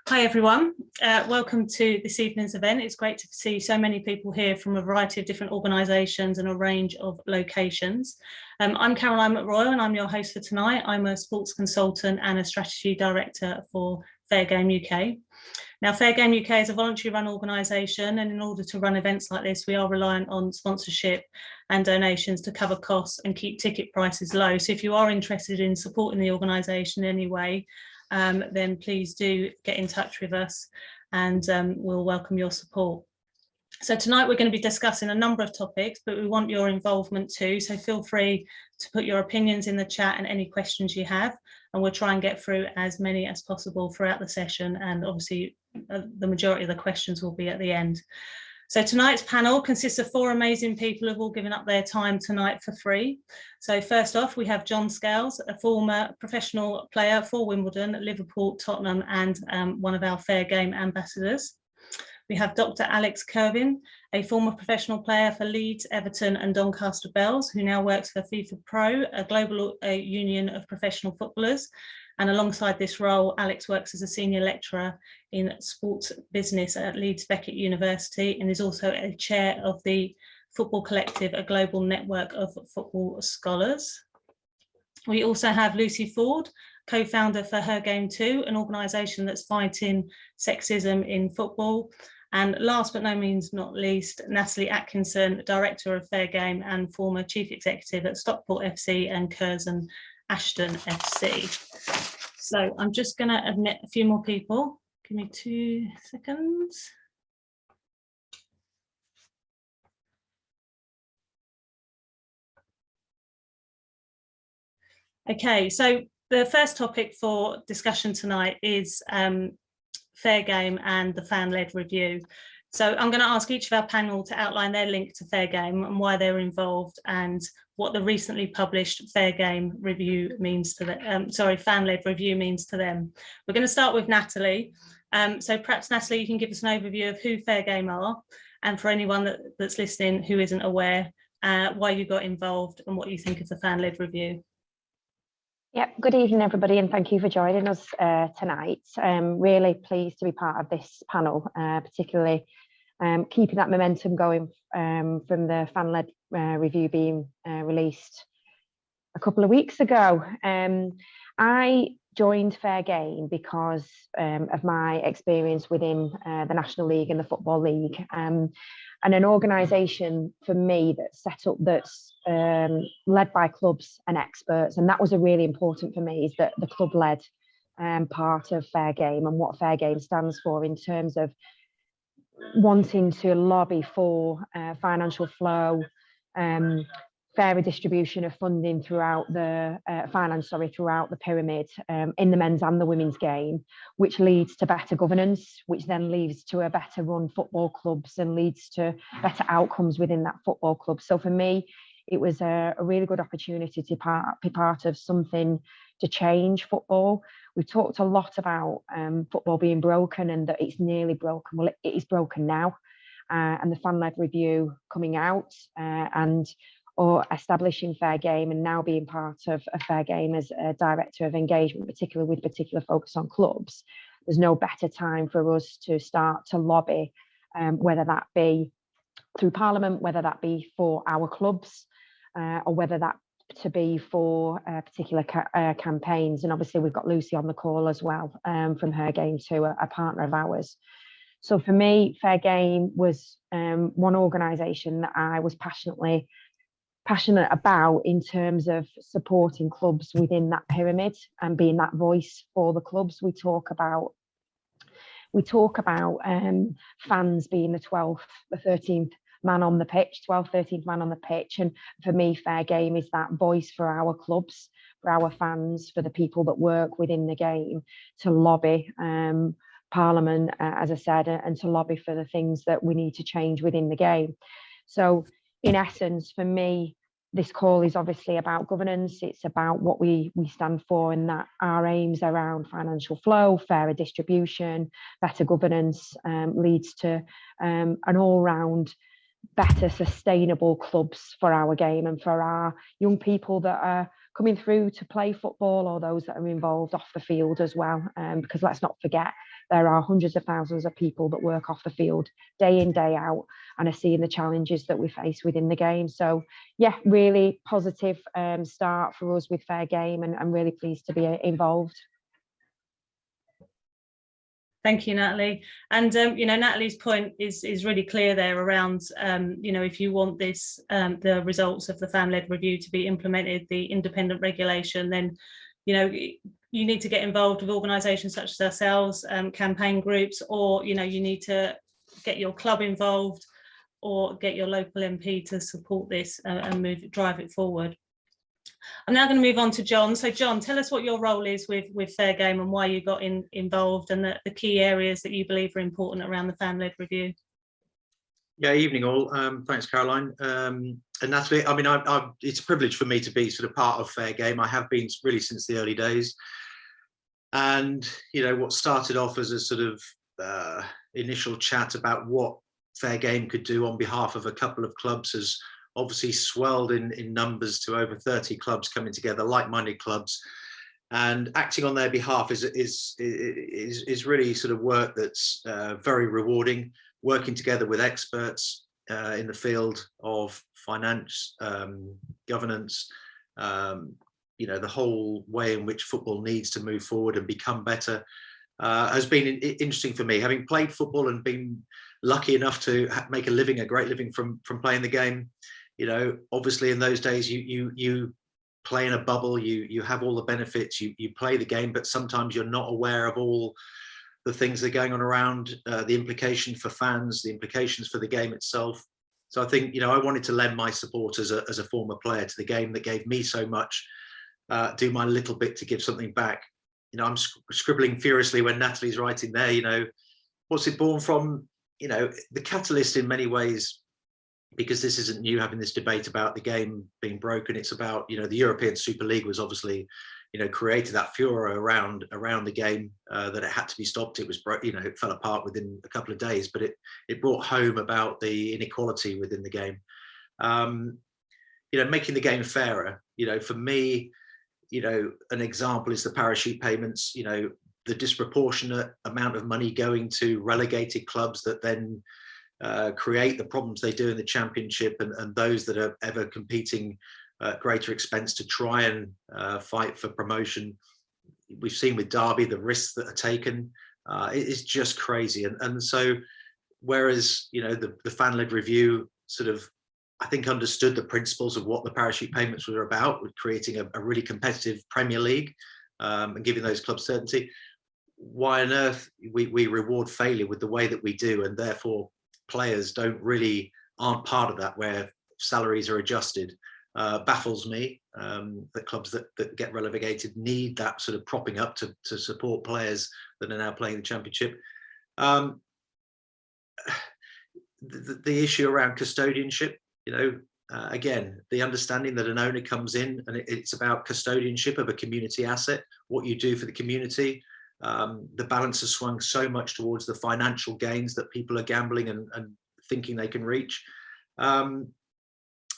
Hi everyone, welcome to this evening's event. It's great to see so many people here from a variety of different organisations and a range of locations. I'm Caroline McRoyal and I'm your host for tonight. I'm a sports consultant and a strategy director for Fair Game UK. Now, Fair Game UK is a voluntary run organisation, and in order to run events like this, we are reliant on sponsorship and donations to cover costs and keep ticket prices low. So if you are interested in supporting the organisation in any way, then please do get in touch with us and we'll welcome your support. So tonight we're going to be discussing a number of topics, but we want your involvement too. So feel free to put your opinions in the chat and any questions you have, and we'll try and get through as many as possible throughout the session. And obviously the majority of the questions will be at the end. So tonight's panel consists of four amazing people who've all given up their time tonight for free. So first off, we have John Scales, a former professional player for Wimbledon, Liverpool, Tottenham, and one of our Fair Game ambassadors. We have Dr. Alex Culvin, a former professional player for Leeds, Everton and Doncaster Bells, who now works for FIFA Pro, a global union of professional footballers. And alongside this role, Alex works as a senior lecturer in sports business at Leeds Beckett University and is also a chair of the Football Collective, a global network of football scholars. We also have Lucy Ford, co-founder for Her Game Too, an organisation that's fighting sexism in football. And last but no means not least, Natalie Atkinson, director of Fair Game and former chief executive at Stockport FC and Curzon Ashton FC. So I'm just going to admit a few more people. Give me 2 seconds. Okay, so the first topic for discussion tonight is Fair Game and the fan-led review. So I'm going to ask each of our panel to outline their link to Fair Game and why they're involved and what the recently published Fair Game review means to them. Fan-led review means to them. We're going to start with Natalie. So perhaps Natalie, you can give us an overview of who Fair Game are, and for anyone that's listening who isn't aware, why you got involved and what you think of the fan-led review. Yep, good evening everybody, and thank you for joining us tonight. I'm really pleased to be part of this panel, particularly keeping that momentum going from the fan-led review being released a couple of weeks ago. I joined Fair Game because of my experience within the National League and the Football League, and an organisation for me that's set up, that's led by clubs and experts, and that was a really important for me, is that the club-led part of Fair Game and what Fair Game stands for in terms of wanting to lobby for financial flow, fairer distribution of funding throughout the throughout the pyramid in the men's and the women's game, which leads to better governance, which then leads to a better run football clubs and leads to better outcomes within that football club. So for me, it was a really good opportunity to be part of something to change football. We've talked a lot about football being broken and that it's nearly broken. Well, it is broken now, and the fan-led review coming out or establishing Fair Game and now being part of a Fair Game as a director of engagement, particularly with particular focus on clubs. There's no better time for us to start to lobby, whether that be through Parliament, whether that be for our clubs, or whether that to be for particular campaigns. And obviously we've got Lucy on the call as well from Her Game Too, a partner of ours. So for me, Fair Game was one organisation that I was passionate about in terms of supporting clubs within that pyramid and being that voice for the clubs. We talk about fans being the 12th, the 13th man on the pitch, 12th, 13th man on the pitch. And for me, Fair Game is that voice for our clubs, for our fans, for the people that work within the game, to lobby Parliament, as I said, and to lobby for the things that we need to change within the game. So in essence, for me, this call is obviously about governance. It's about what we stand for, and that our aims around financial flow, fairer distribution, better governance leads to an all-round better sustainable clubs for our game and for our young people that are coming through to play football or those that are involved off the field as well. Because let's not forget, there are hundreds of thousands of people that work off the field day in, day out, and are seeing the challenges that we face within the game. So yeah, really positive start for us with Fair Game, and I'm really pleased to be involved. Thank you, Natalie. And Natalie's point is really clear there around, if you want this, the results of the fan-led review to be implemented, the independent regulation, then, you need to get involved with organisations such as ourselves, campaign groups, or, you need to get your club involved or get your local MP to support this and drive it forward. I'm now going to move on to John. So John, tell us what your role is with Fair Game and why you got involved, and the key areas that you believe are important around the fan-led review. Yeah, evening all. Thanks, Caroline. And Natalie, I mean, it's a privilege for me to be sort of part of Fair Game. I have been really since the early days. And, what started off as a sort of initial chat about what Fair Game could do on behalf of a couple of clubs has obviously swelled in numbers to over 30 clubs coming together, like-minded clubs, and acting on their behalf is really sort of work that's very rewarding. Working together with experts in the field of finance, governance, the whole way in which football needs to move forward and become better has been interesting for me. Having played football and been lucky enough to make a great living from playing the game. Obviously in those days you play in a bubble, you have all the benefits, you play the game, but sometimes you're not aware of all the things that are going on around, the implication for fans, the implications for the game itself. So I think, I wanted to lend my support as a former player to the game that gave me so much, do my little bit to give something back. I'm scribbling furiously when Natalie's writing there, what's it born from? The catalyst in many ways, because this isn't new, having this debate about the game being broken. It's about, the European Super League was obviously, created that furor around the game, that it had to be stopped. It was, it fell apart within a couple of days, but it brought home about the inequality within the game. Making the game fairer, for me, an example is the parachute payments, the disproportionate amount of money going to relegated clubs that then create the problems they do in the championship, and those that are ever competing at greater expense to try and fight for promotion. We've seen with Derby the risks that are taken. It is just crazy. And so whereas, the fan-led review sort of, I think, understood the principles of what the parachute payments were about, with creating a really competitive Premier League and giving those clubs certainty. Why on earth we reward failure with the way that we do, and therefore players aren't part of that, where salaries are adjusted, baffles me. That clubs that get relegated need that sort of propping up to support players that are now playing the championship. The issue around custodianship, again, the understanding that an owner comes in and it's about custodianship of a community asset, what you do for the community. The balance has swung so much towards the financial gains that people are gambling and thinking they can reach.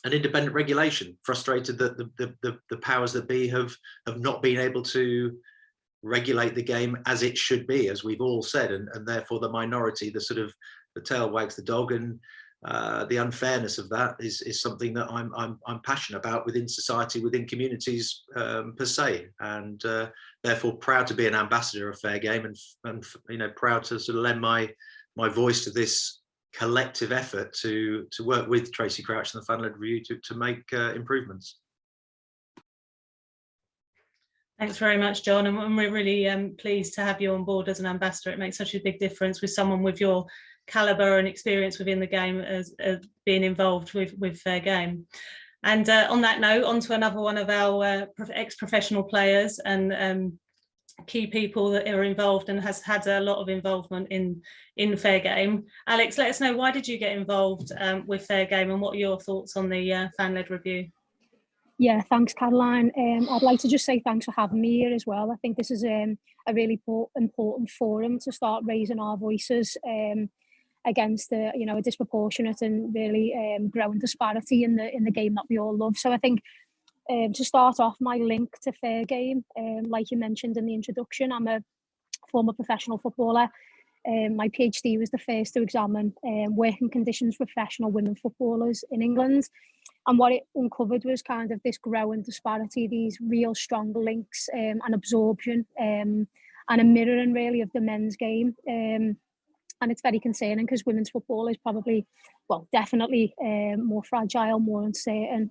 And independent regulation, frustrated that the powers that be have not been able to regulate the game as it should be, as we've all said, and therefore the minority, the tail wags the dog, and the unfairness of that is something that I'm passionate about within society, within communities per se, and therefore proud to be an ambassador of Fair Game, and proud to sort of lend my voice to this collective effort to work with Tracy Crouch and the fan-led review to make improvements. Thanks very much, John, and we're really pleased to have you on board as an ambassador. It makes such a big difference with someone with your calibre and experience within the game as being involved with Fair Game. And on that note, on to another one of our ex-professional players and key people that are involved and has had a lot of involvement in Fair Game. Alex, let us know, why did you get involved with Fair Game, and what are your thoughts on the fan-led review? Yeah, thanks, Caroline. I'd like to just say thanks for having me here as well. I think this is a really important forum to start raising our voices against a disproportionate and really growing disparity in the game that we all love. So I think To start off, my link to fair game, like you mentioned in the introduction, I'm a former professional footballer. My PhD was the first to examine working conditions for professional women footballers in England. And what it uncovered was kind of this growing disparity, these real strong links and absorption and a mirroring really of the men's game. And it's very concerning because women's football is probably, well, definitely more fragile, more uncertain.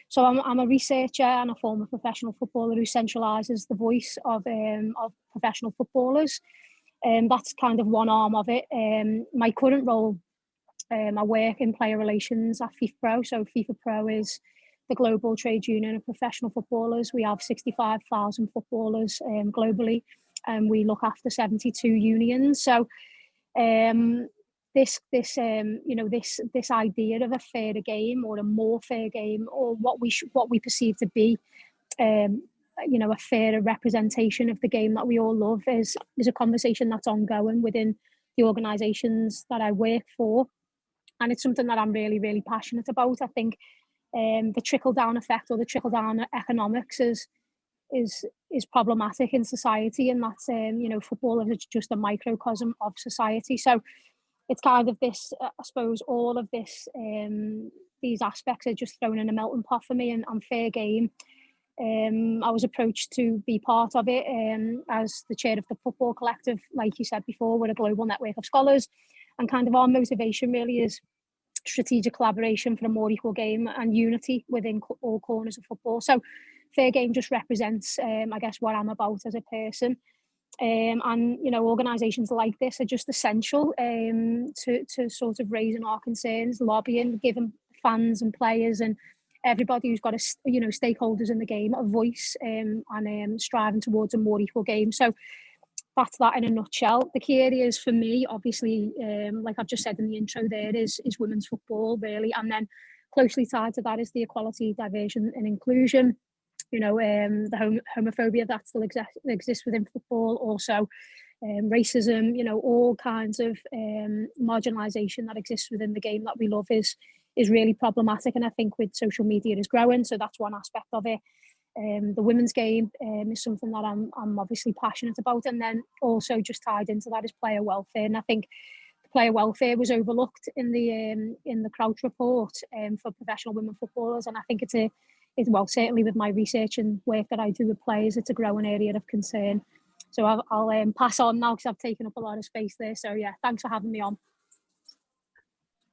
So I'm a researcher and a former professional footballer who centralises the voice of professional footballers. That's kind of one arm of it. My current role, I work in player relations at FIFA Pro. So FIFA Pro is the global trade union of professional footballers. We have 65,000 footballers globally, and we look after 72 unions. So this idea of a fairer game or a more fair game, or what we perceive to be a fairer representation of the game that we all love is a conversation that's ongoing within the organisations that I work for, and it's something that I'm really, really passionate about. I think the trickle down effect or the trickle down economics is problematic in society, and that's football is just a microcosm of society. So it's kind of this, I suppose, all of this, these aspects are just thrown in a melting pot for me, and fair game. I was approached to be part of it as the chair of the football collective. Like you said before, we're a global network of scholars, and kind of our motivation really is strategic collaboration for a more equal game and unity within all corners of football. So fair game just represents, I guess, what I'm about as a person. And organisations like this are just essential to sort of raising our concerns, lobbying, giving fans and players and everybody who's got stakeholders in the game a voice, and striving towards a more equal game. So that's that in a nutshell. The key areas for me, obviously, like I've just said in the intro, there is women's football really, and then closely tied to that is the equality, diversion, and inclusion. The homophobia that still exists within football, also racism, all kinds of marginalisation that exists within the game that we love is really problematic. And I think with social media is growing, so that's one aspect of it. The women's game is something that I'm obviously passionate about, and then also just tied into that is player welfare. And I think player welfare was overlooked in the Crouch report for professional women footballers, and I think it's certainly with my research and work that I do with players, it's a growing area of concern. So I'll pass on now because I've taken up a lot of space there. So yeah, thanks for having me on.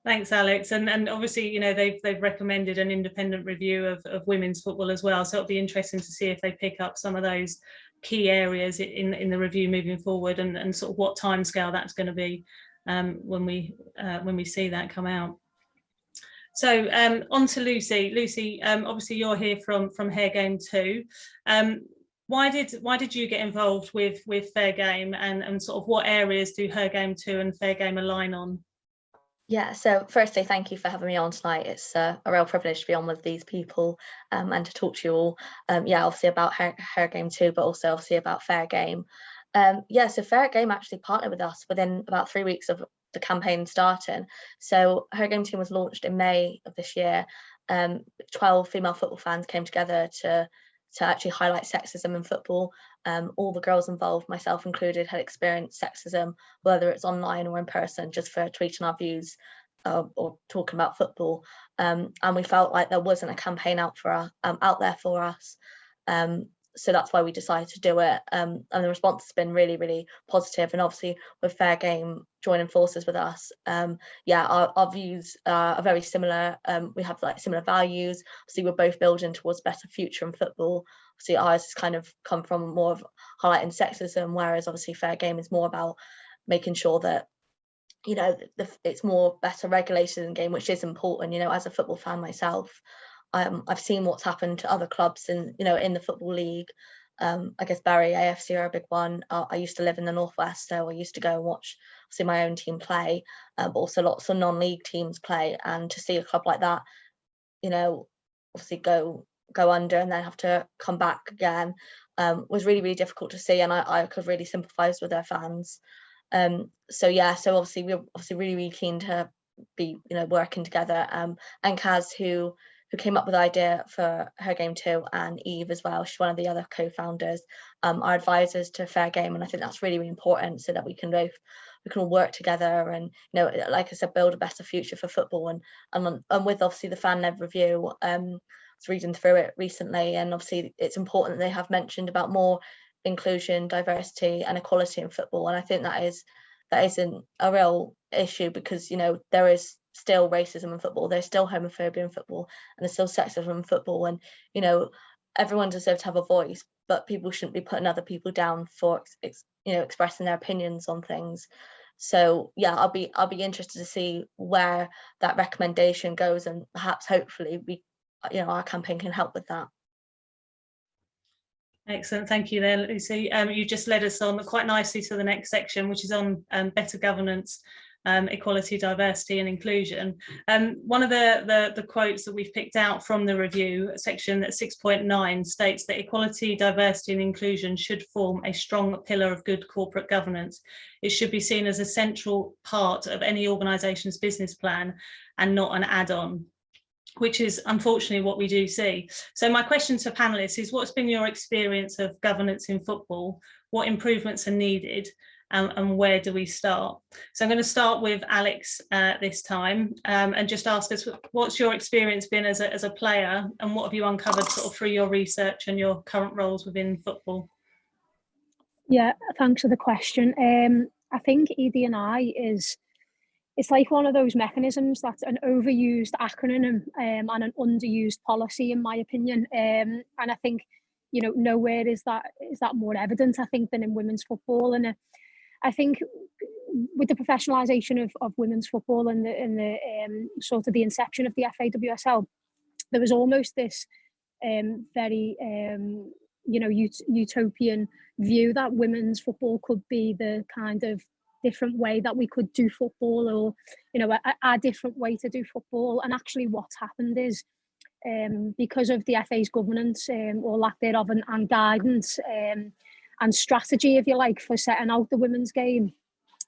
Thanks, Alex. And obviously, they've recommended an independent review of women's football as well. So it'll be interesting to see if they pick up some of those key areas in the review moving forward, and sort of what timescale that's going to be when we see that come out. So on to Lucy. Lucy, obviously you're here from Hair Game 2. Why did you get involved with Fair Game, and sort of what areas do Hair Game 2 and Fair Game align on? Yeah, so firstly, thank you for having me on tonight. It's a real privilege to be on with these people and to talk to you all. Obviously about Hair Game 2, but also obviously about Fair Game. So Fair Game actually partnered with us within about 3 weeks of the campaign starting. So Her Game Team was launched in May of this year. 12 female football fans came together to actually highlight sexism in football. All the girls involved, myself included, had experienced sexism, whether it's online or in person, just for tweeting our views or talking about football. And we felt like there wasn't a campaign out there for us. So that's why we decided to do it. And the response has been really, really positive. And obviously with Fair Game joining forces with us, our views are very similar. We have similar values. Obviously we're both building towards a better future in football. Obviously ours has kind of come from more of highlighting sexism, whereas obviously Fair Game is more about making sure that it's more better regulated in the game, which is important. As a football fan myself, I've seen what's happened to other clubs in the Football League. I guess Bury AFC are a big one. I used to live in the Northwest, so I used to go and watch my own team play, but also lots of non-league teams play. And to see a club like that, obviously go under and then have to come back again, was really, really difficult to see. And I could really sympathise with their fans. So obviously we're really, really keen to be working together. And Kaz, who who came up with the idea for Her Game 2, and Eve as well. She's one of the other co-founders, are advisors to Fair Game, and I think that's really, really important, so that we can all work together and, like I said, build a better future for football. And with obviously the fan-led review, I was reading through it recently, and obviously it's important that they have mentioned about more inclusion, diversity and equality in football, and I think that isn't a real issue, because there is still racism in football, there's still homophobia in football, and there's still sexism in football, and everyone deserves to have a voice, but people shouldn't be putting other people down for expressing their opinions on things. So yeah, I'll be interested to see where that recommendation goes, and perhaps hopefully we our campaign can help with that. Excellent, thank you there, Lucy. You just led us on quite nicely to the next section, which is on better governance, equality, diversity and inclusion. One of the quotes that we've picked out from the review, section 6.9, states that equality, diversity and inclusion should form a strong pillar of good corporate governance. It should be seen as a central part of any organisation's business plan and not an add-on, which is unfortunately what we do see. So my question to panelists is, what's been your experience of governance in football? What improvements are needed? And where do we start? So I'm going to start with Alex this time, and just ask us, what's your experience been as a player, and what have you uncovered sort of through your research and your current roles within football? Yeah, thanks for the question. I think ED&I it's like one of those mechanisms that's an overused acronym and an underused policy, in my opinion. And I think, nowhere is that more evident, I think, than in women's football. And I think with the professionalisation of women's football and the sort of the inception of the FAWSL, there was almost this very utopian view that women's football could be the kind of different way that we could do football, or a different way to do football. And actually what's happened is, because of the FA's governance or lack thereof, and guidance and strategy, if you like, for setting out the women's game,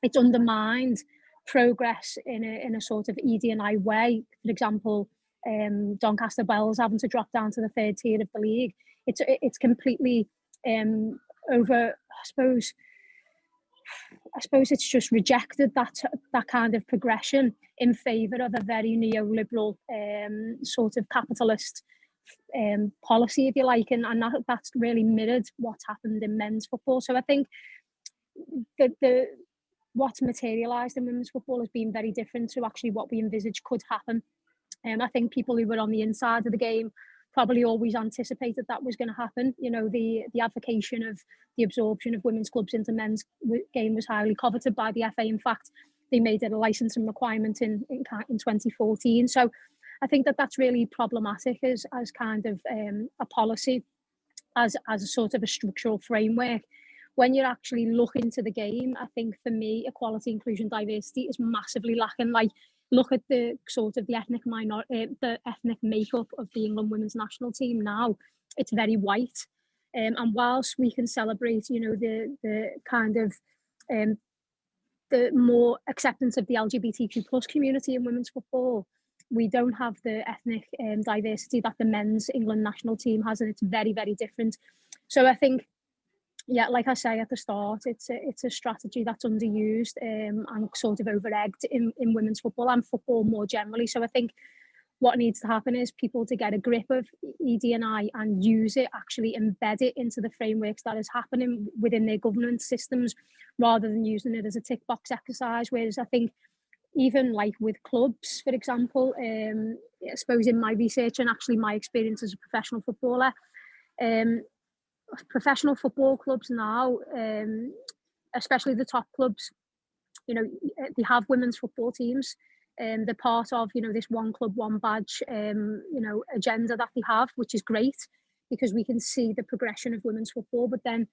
it's undermined progress in a sort of ED&I way. For example, Doncaster Bells having to drop down to the third tier of the league. It's completely over, I suppose it's just rejected that kind of progression in favour of a very neoliberal sort of capitalist policy, if you like, and that's really mirrored what's happened in men's football. So I think the what's materialised in women's football has been very different to actually what we envisaged could happen. I think people who were on the inside of the game probably always anticipated that was going to happen. The advocacy of the absorption of women's clubs into men's game was highly coveted by the FA. In fact, they made it a licensing requirement in 2014. So I think that's really problematic as kind of a policy, as a sort of a structural framework. When you're actually looking to the game, I think for me, equality, inclusion, diversity is massively lacking. Like, look at the sort of the ethnic makeup of the England women's national team now. It's very white, and whilst we can celebrate, the kind of the more acceptance of the LGBTQ plus community in women's football, we don't have the ethnic diversity that the men's England national team has, and it's very, very different. So I think, yeah, like I say at the start, it's a strategy that's underused and sort of over-egged in women's football and football more generally. So I think what needs to happen is people to get a grip of ED&I and use it, actually embed it into the frameworks that is happening within their governance systems, rather than using it as a tick box exercise. Whereas I think even like with clubs, for example, I suppose in my research and actually my experience as a professional footballer, professional football clubs now, especially the top clubs, they have women's football teams. They're part of, this one club, one badge, agenda that they have, which is great, because we can see the progression of women's football. But then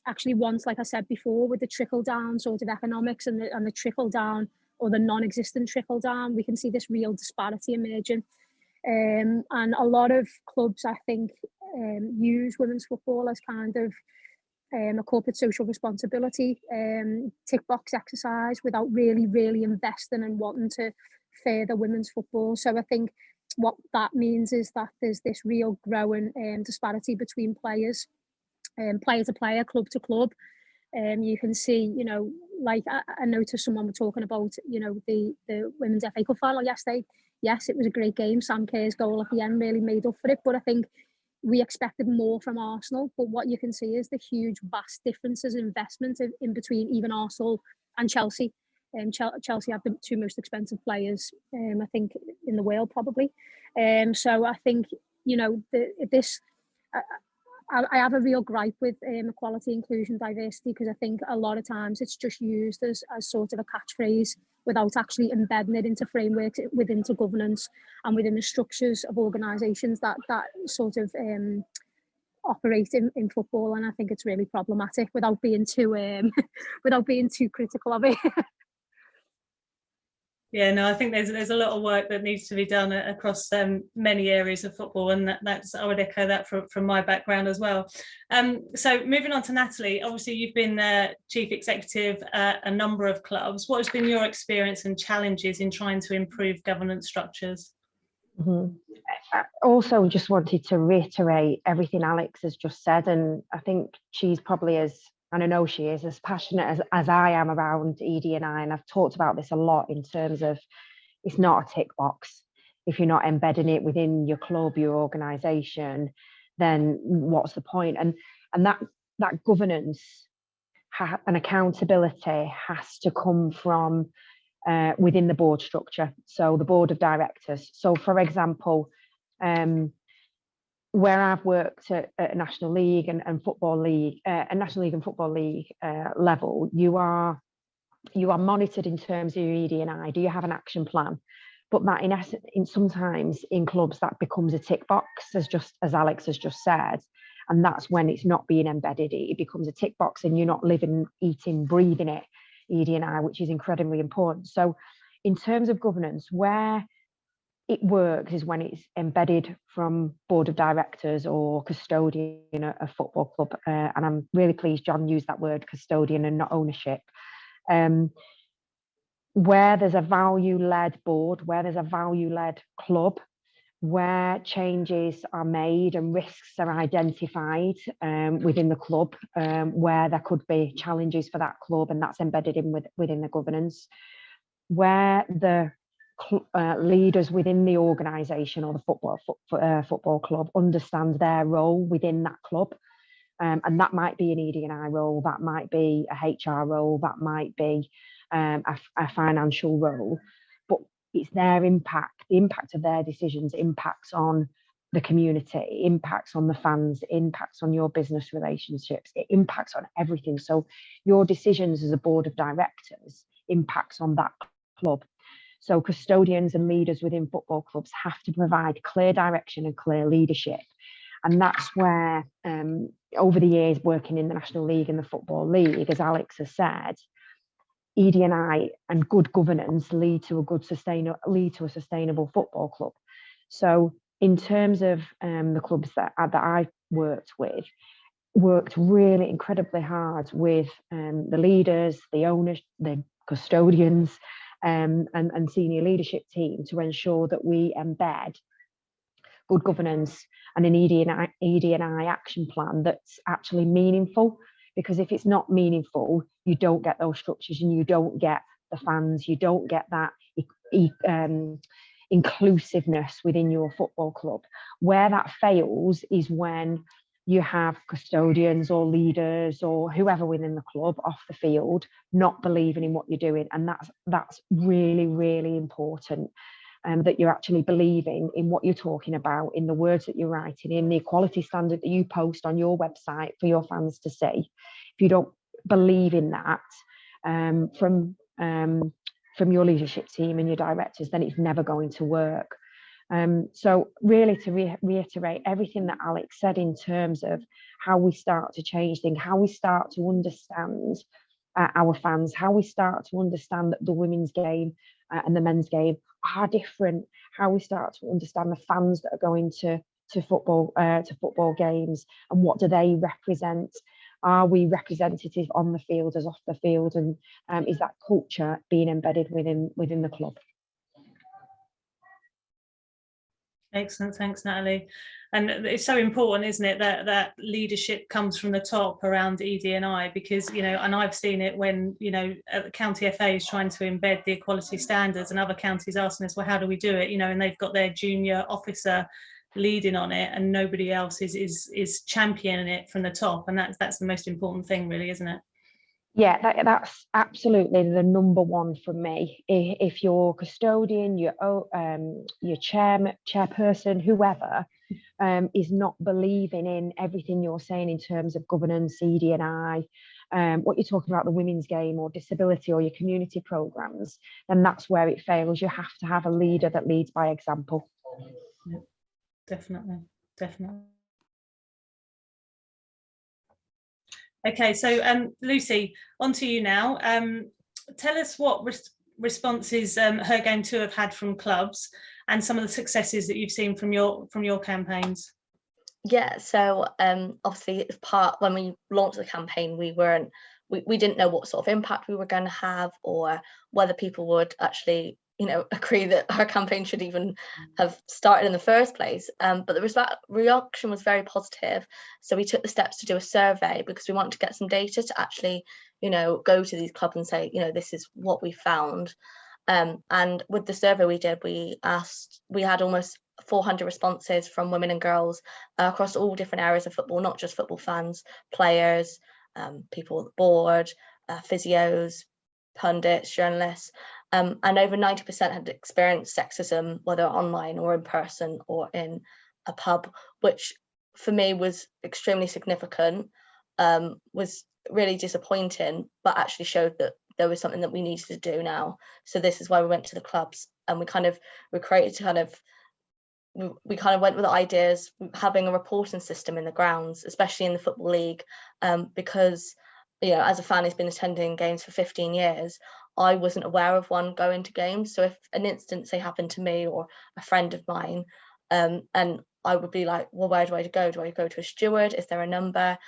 actually once, like I said before, with the trickle down sort of economics and the trickle down, or the non-existent trickle down, we can see this real disparity emerging. And a lot of clubs, I think, use women's football as kind of a corporate social responsibility tick box exercise, without really investing and wanting to further women's football. So I think what that means is that there's this real growing disparity between players, player to player, club to club. You can see, you know, like I noticed someone were talking about, you know, the Women's FA Cup final yesterday. Yes, it was a great game. Sam Kerr's goal at the end really made up for it. But I think we expected more from Arsenal. But what you can see is the huge, vast differences in investment in between even Arsenal and Chelsea. Chelsea have the two most expensive players, I think, in the world probably. So I think, you know, I have a real gripe with equality, inclusion, diversity, because I think a lot of times it's just used as sort of a catchphrase without actually embedding it into frameworks, into governance and within the structures of organisations that sort of operate in football. And I think it's really problematic without being too without being too critical of it. Yeah, no, I think there's a lot of work that needs to be done across many areas of football, and that's I would echo that from my background as well. So moving on to Natalie, obviously you've been chief executive at a number of clubs. What has been your experience and challenges in trying to improve governance structures? Mm-hmm. I also just wanted to reiterate everything Alex has just said, and I think she's probably and I know she is as passionate as I am around ED&I, and I've talked about this a lot in terms of it's not a tick box. If you're not embedding it within your club, your organisation, then what's the point? And that governance and accountability has to come from within the board structure, so the board of directors. So, for example, where I've worked at National League and Football League, National League and Football League level, you are monitored in terms of your ED&I. Do you have an action plan? But that sometimes in clubs that becomes a tick box, as Alex has just said, and that's when it's not being embedded. It becomes a tick box, and you're not living, eating, breathing it, ED&I, which is incredibly important. So, in terms of governance, where it works is when it's embedded from board of directors or custodian a football club, and I'm really pleased John used that word custodian and not ownership. Where there's a value-led board, where there's a value-led club, where changes are made and risks are identified within the club, where there could be challenges for that club, and that's embedded within the governance, where the leaders within the organisation or the football club understand their role within that club, and that might be an ED&I role, that might be a HR role, that might be a financial role, but it's their impact. The impact of their decisions impacts on the community, impacts on the fans, impacts on your business relationships, it impacts on everything. So your decisions as a board of directors impacts on that club. So custodians and leaders within football clubs have to provide clear direction and clear leadership. And that's where, over the years working in the National League and the Football League, as Alex has said, ED&I and good governance lead to a sustainable football club. So in terms of the clubs that I've worked with, worked really incredibly hard with the leaders, the owners, the custodians, and senior leadership team to ensure that we embed good governance and an ED&I action plan that's actually meaningful. Because if it's not meaningful, you don't get those structures and you don't get the fans, you don't get that inclusiveness within your football club. Where that fails is when you have custodians or leaders or whoever within the club off the field not believing in what you're doing. And that's really, really important. That you're actually believing in what you're talking about, in the words that you're writing, in the equality standard that you post on your website for your fans to see. If you don't believe in that from your leadership team and your directors, then it's never going to work. So really to reiterate everything that Alex said in terms of how we start to change things, how we start to understand our fans, how we start to understand that the women's game and the men's game are different, how we start to understand the fans that are going to football games and what do they represent. Are we representative on the field as off the field, and is that culture being embedded within the club? Excellent, thanks Natalie. And it's so important, isn't it, that leadership comes from the top around ED&I, because, you know, and I've seen it when, you know, the county FA is trying to embed the equality standards and other counties asking us, well, how do we do it? You know, and they've got their junior officer leading on it and nobody else is championing it from the top, and that's the most important thing, really, isn't it? Yeah, that's absolutely the number one for me. If your custodian, your chairperson, whoever, is not believing in everything you're saying in terms of governance, ED&I, what you're talking about, the women's game or disability or your community programs, then that's where it fails. You have to have a leader that leads by example. Yeah, definitely. Okay, so Lucy, on to you now. Tell us what responses Her Game 2 have had from clubs and some of the successes that you've seen from your campaigns. Yeah, so obviously when we launched the campaign, we didn't know what sort of impact we were going to have, or whether people would actually, you know, agree that our campaign should even have started in the first place. But the reaction was very positive. So we took the steps to do a survey because we wanted to get some data to actually, you know, go to these clubs and say, you know, this is what we found. And with the survey we did, we had almost 400 responses from women and girls across all different areas of football, not just football fans, players, people at the board, physios, pundits, journalists, and over 90% had experienced sexism, whether online or in person or in a pub, which for me was extremely significant, was really disappointing, but actually showed that there was something that we needed to do now. So this is why we went to the clubs, and we went with the ideas, having a reporting system in the grounds, especially in the Football League, because, you know, as a fan who's been attending games for 15 years, I wasn't aware of one going to games. So if an incident, say, happened to me or a friend of mine, and I would be like, well, where do I go? Do I go to a steward? Is there a number?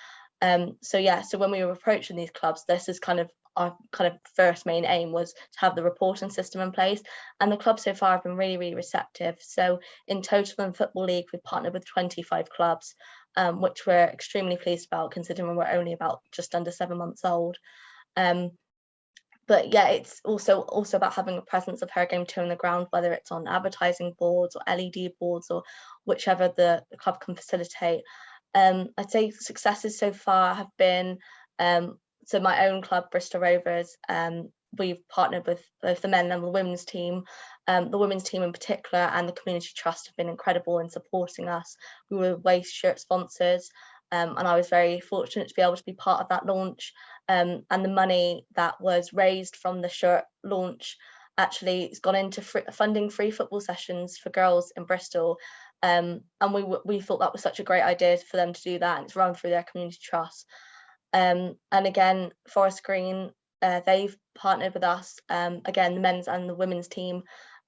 So when we were approaching these clubs, this is our first main aim was to have the reporting system in place, and the clubs so far have been really, really receptive. So in total in the Football League, we've partnered with 25 clubs, which we're extremely pleased about, considering we're only about just under 7 months old. But yeah, it's also about having a presence of Her Game 2 on the ground, whether it's on advertising boards or LED boards or whichever the club can facilitate. I'd say successes so far have been, so my own club, Bristol Rovers, we've partnered with both the men and the women's team. The women's team in particular and the Community Trust have been incredible in supporting us. We were waist shirt sponsors, and I was very fortunate to be able to be part of that launch. And the money that was raised from the shirt launch actually has gone into funding free football sessions for girls in Bristol. And we thought that was such a great idea for them to do that, and it's run through their Community Trust. And again, Forest Green, they've partnered with us, again, the men's and the women's team,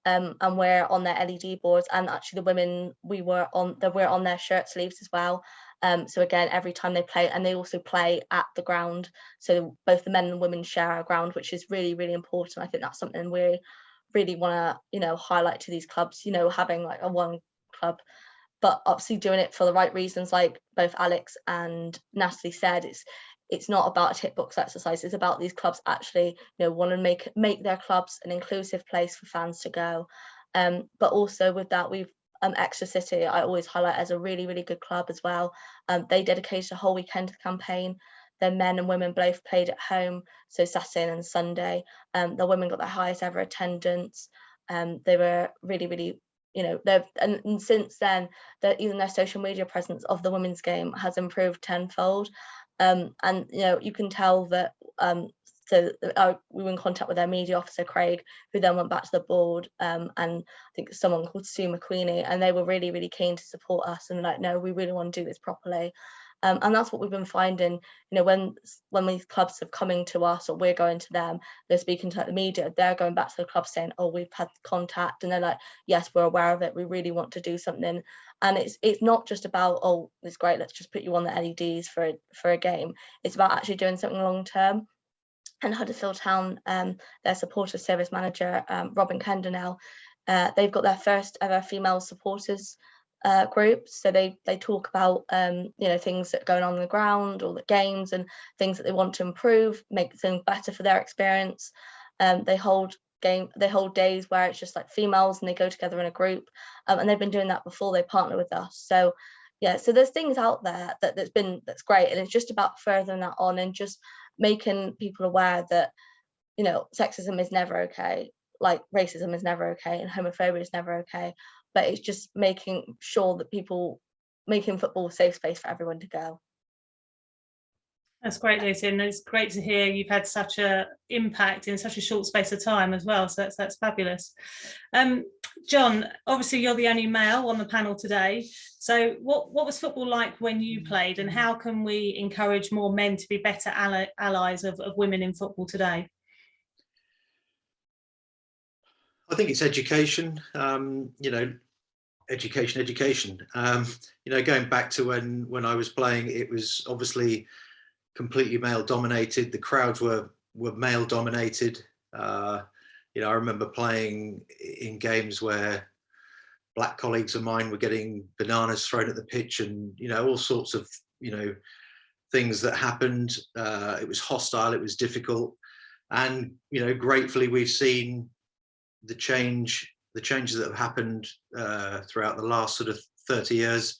and we're on their LED boards, and actually the women, we're on their shirt sleeves as well. So again, every time they play, and they also play at the ground, so both the men and women share our ground, which is really, really important. I think that's something we really want to, you know, highlight to these clubs, you know, having like a one club, but obviously doing it for the right reasons, like both Alex and Natalie said. It's not about a tick box exercise. It's about these clubs actually, you know, want to make their clubs an inclusive place for fans to go. But also with that, we've Exeter City, I always highlight as a really, really good club as well. They dedicated a whole weekend to the campaign. Their men and women both played at home, so Saturday and Sunday. The women got their highest ever attendance. They were really, really, you know, and since then, even their social media presence of the women's game has improved tenfold. And you know, you can tell that. We were in contact with their media officer, Craig, who then went back to the board, and I think someone called Sue McQueenie, and they were really, really keen to support us and like, no, we really want to do this properly. And that's what we've been finding, you know, when these clubs are coming to us or we're going to them, they're speaking to the media, they're going back to the club saying, oh, we've had contact, and they're like, yes, we're aware of it, we really want to do something. And it's not just about, oh, it's great, let's just put you on the LEDs for a game. It's about actually doing something long term. And Huddersfield Town, their supporter service manager, Robin Kendernell, They've got their first ever female supporters group, so they talk about things that are going on the ground, or the games, and things that they want to improve, make things better for their experience. They hold days where it's just like females and they go together in a group, and they've been doing that before they partner with us. So yeah, so there's things out there that's great, and it's just about furthering that on and just making people aware that sexism is never okay, like racism is never okay, and homophobia is never okay, but it's just making sure that making football a safe space for everyone to go. That's great, Lucy, and it's great to hear you've had such an impact in such a short space of time as well. So that's fabulous. John, obviously you're the only male on the panel today. So what was football like when you played, and how can we encourage more men to be better allies of women in football today? I think it's education. Education. Going back to when I was playing, it was obviously completely male dominated. The crowds were male dominated. I remember playing in games where black colleagues of mine were getting bananas thrown at the pitch, and all sorts of things that happened. It was hostile, it was difficult, and gratefully we've seen the changes that have happened throughout the last sort of 30 years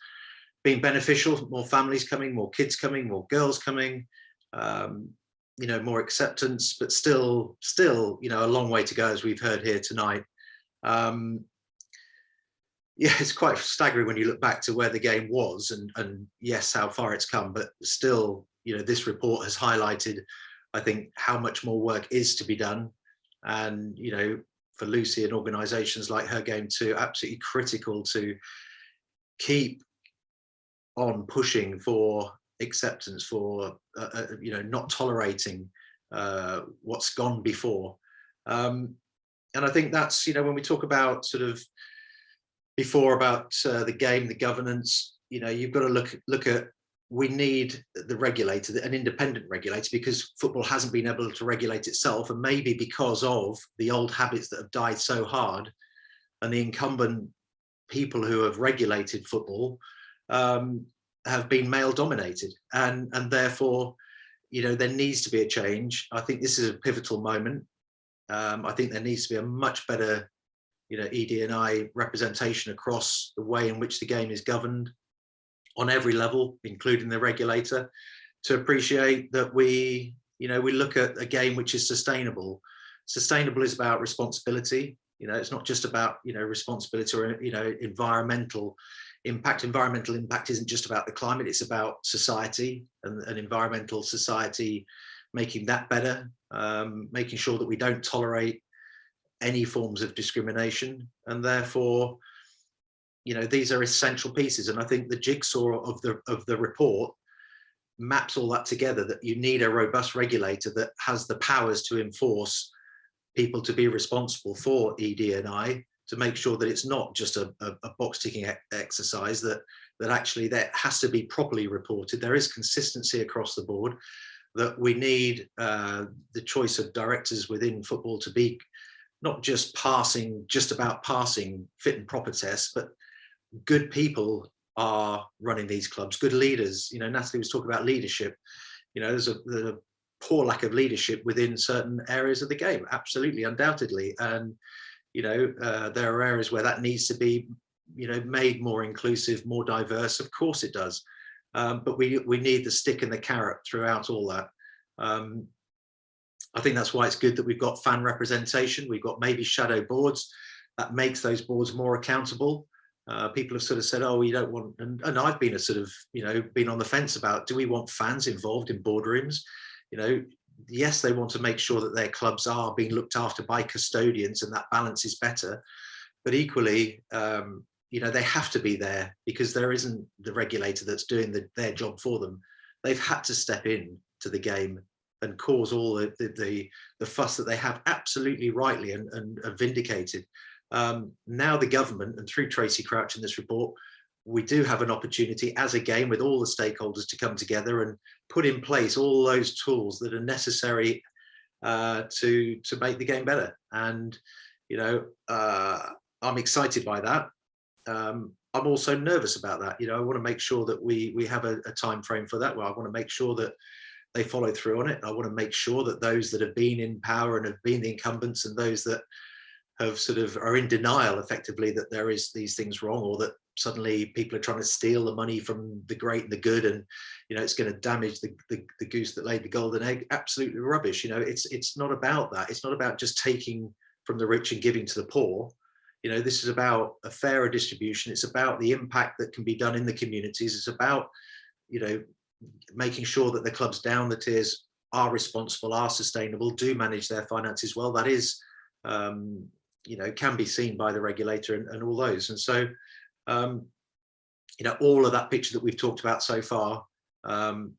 being beneficial. More families coming, more kids coming, more girls coming, more acceptance, but still a long way to go, as we've heard here tonight. It's quite staggering when you look back to where the game was, and yes, how far it's come, but still, this report has highlighted, I think, how much more work is to be done. And for Lucy and organisations like Her Game Too, absolutely critical to keep on pushing for acceptance, for not tolerating what's gone before. And I think that's when we talk about sort of before about the game, the governance, you've got to look at, we need the regulator, an independent regulator, because football hasn't been able to regulate itself, and maybe because of the old habits that have died so hard, and the incumbent people who have regulated football have been male dominated, and therefore there needs to be a change. I think this is a pivotal moment. I think there needs to be a much better ED&I representation across the way in which the game is governed on every level, including the regulator, to appreciate that we look at a game which is sustainable. Sustainable is about responsibility. It's not just about responsibility or environmental impact. Environmental impact isn't just about the climate, it's about society and an environmental society, making that better, making sure that we don't tolerate any forms of discrimination, and therefore these are essential pieces. And I think the jigsaw of the report maps all that together, that you need a robust regulator that has the powers to enforce people to be responsible for ED&I, to make sure that it's not just a box ticking exercise, that actually that has to be properly reported. There is consistency across the board, that we need the choice of directors within football to be not just about passing fit and proper tests, but good people are running these clubs, good leaders. Natalie was talking about leadership. There's a poor lack of leadership within certain areas of the game, absolutely, undoubtedly. And there are areas where that needs to be made more inclusive, more diverse. Of course it does, but we need the stick and the carrot throughout all that. I think that's why it's good that we've got fan representation. We've got maybe shadow boards that makes those boards more accountable. People have sort of said, oh, you don't want, and I've been been on the fence about, do we want fans involved in boardrooms? Yes, they want to make sure that their clubs are being looked after by custodians and that balance is better. But equally, they have to be there, because there isn't the regulator that's doing their job for them. They've had to step in to the game and cause all the fuss that they have, absolutely rightly and vindicated. Now the government, and through Tracy Crouch in this report, we do have an opportunity as a game with all the stakeholders to come together and put in place all those tools that are necessary to make the game better. And I'm excited by that. I'm also nervous about that. You know, I want to make sure that we have a time frame for that. Well, I want to make sure that they follow through on it. I want to make sure that those that have been in power and have been the incumbents, and those that have sort of are in denial effectively that there is these things wrong, or that suddenly people are trying to steal the money from the great and the good, and you know, it's going to damage the goose that laid the golden egg. Absolutely rubbish. You know, it's not about that. It's not about just taking from the rich and giving to the poor. You know, this is about a fairer distribution. It's about the impact that can be done in the communities. It's about, you know, making sure that the clubs down the tiers are responsible, are sustainable, do manage their finances well. That is, you know, can be seen by the regulator and all those. And so, you know, all of that picture that we've talked about so far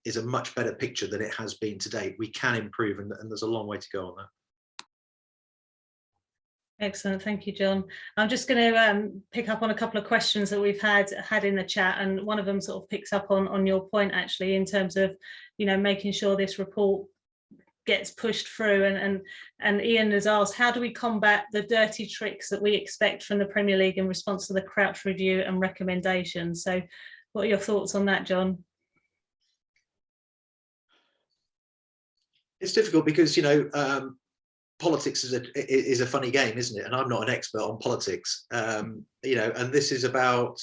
is a much better picture than it has been to date. We can improve, and there's a long way to go on that. Excellent, thank you, John. I'm just going to pick up on a couple of questions that we've had in the chat, and one of them sort of picks up on your point actually, in terms of, you know, making sure this report gets pushed through, and Ian has asked, how do we combat the dirty tricks that we expect from the Premier League in response to the Crouch review and recommendations? So what are your thoughts on that, John? It's difficult because, you know, politics is a funny game, isn't it? And I'm not an expert on politics, you know, and this is about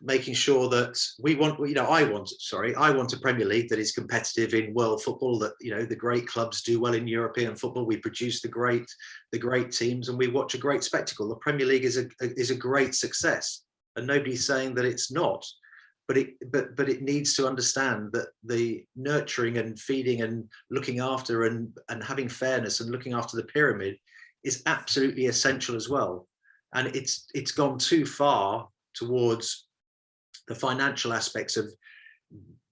making sure that I want a Premier League that is competitive in world football, that, you know, the great clubs do well in European football. We produce the great teams, and we watch a great spectacle. The Premier League is a great success, and nobody's saying that it's not. But it needs to understand that the nurturing and feeding and looking after and having fairness and looking after the pyramid is absolutely essential as well. And it's gone too far towards the financial aspects of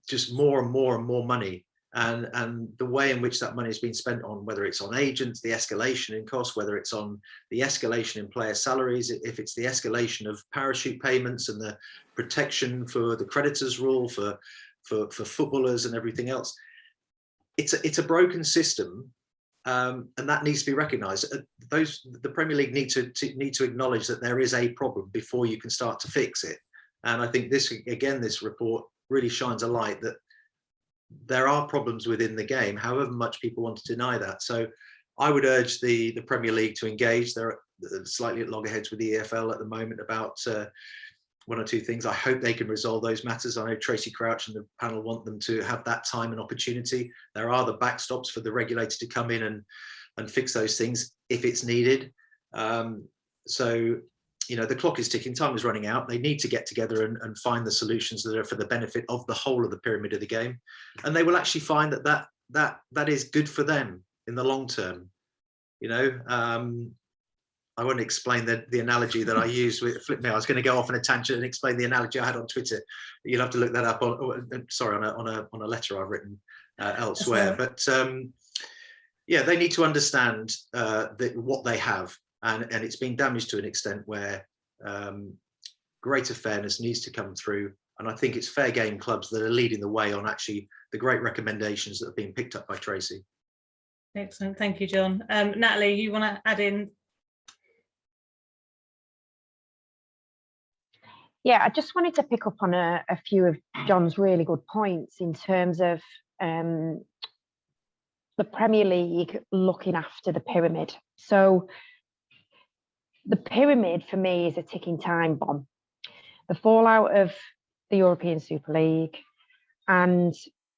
just more and more and more money, and the way in which that money has been spent on, whether it's on agents, the escalation in costs, whether it's on the escalation in player salaries, if it's the escalation of parachute payments and the protection for the creditors rule for footballers and everything else. It's a broken system, and that needs to be recognised. The Premier League need to acknowledge that there is a problem before you can start to fix it. And I think this report really shines a light that there are problems within the game, however much people want to deny that. So I would urge the Premier League to engage. They're slightly at loggerheads with the EFL at the moment about one or two things. I hope they can resolve those matters. I know Tracy Crouch and the panel want them to have that time and opportunity. There are the backstops for the regulator to come in and fix those things if it's needed. So, you know, the clock is ticking, time is running out. They need to get together and find the solutions that are for the benefit of the whole of the pyramid of the game. And they will actually find that is good for them in the long term. You know, I won't explain the analogy that I used with Flip Me. I was going to go off on a tangent and explain the analogy I had on Twitter. You'll have to look that up on a letter I've written elsewhere. But yeah, they need to understand what they have. And it's been damaged to an extent where greater fairness needs to come through. And I think it's fair game clubs that are leading the way on actually the great recommendations that have been picked up by Tracy. Excellent, thank you, John. Natalie, you want to add in? Yeah, I just wanted to pick up on a few of John's really good points in terms of the Premier League looking after the pyramid. So the pyramid for me is a ticking time bomb. The fallout of the European Super League, and